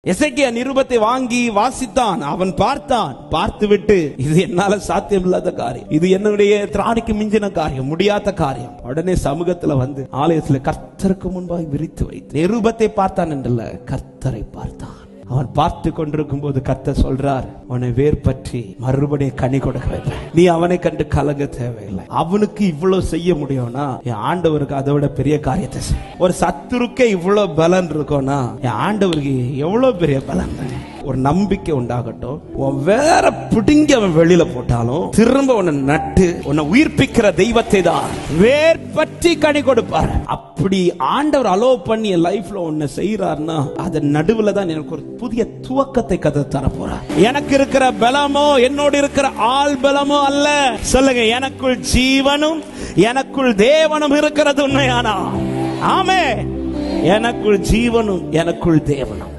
எசேக்கியா நிருபத்தை வாங்கி வாசித்தான். அவன் பார்த்தான். பார்த்துவிட்டு இது என்னால சாத்தியம் இல்லாத காரியம், இது என்னுடைய திராணிக்கு மிஞ்சின காரியம், முடியாத காரியம். உடனே சமூகத்துல வந்து ஆலயத்துல கர்த்தருக்கு முன்பாக விரித்து வைத்து நிருபத்தை பார்த்தான் என்றல்ல, கர்த்தரை பார்த்தான். அவன் பார்த்து கொண்டிருக்கும் போது கர்த்தர் சொல்றார், உன்னை வேர் பற்றி மறுபடியும் கனி கொடுக்க வைப்பேன். நீ அவனை கண்டு கலங்க தேவையில்லை. அவனுக்கு இவ்வளவு செய்ய முடியும்னா என் ஆண்டவருக்கு அதை விட பெரிய காரியத்தை செய்ய. ஒரு சத்துருக்கே இவ்வளவு பலன் இருக்கும்னா என் ஆண்டவருக்கு எவ்வளவு பெரிய பலன். ஒரு நம்பிக்கை உண்டாகட்டும். உன் வேற பிடுங்கி அவன் வெளியில போட்டாலும் திரும்ப உன்னை நட்டு உன்னை உயிர்ப்பிக்கிற தெய்வத்தை தான் வேர் பற்றி கனி கொடுப்பார். அப்படி ஆண்டவர் அலோ பண்ணி என் லைஃப்ல ஒன்னு செய்யறாருன்னா அதன் நடுவுல தான் எனக்கு ஒரு புதிய துவக்கத்தை கதை தர போறார். எனக்கு இருக்கிற பலமோ என்னோடு இருக்கிற ஆள் பலமோ அல்ல. சொல்லுங்க, எனக்குள் ஜீவனும் எனக்குள் தேவனும் இருக்கிறது உண்மையானா? ஆமே, எனக்குள் ஜீவனும் எனக்குள் தேவனும்.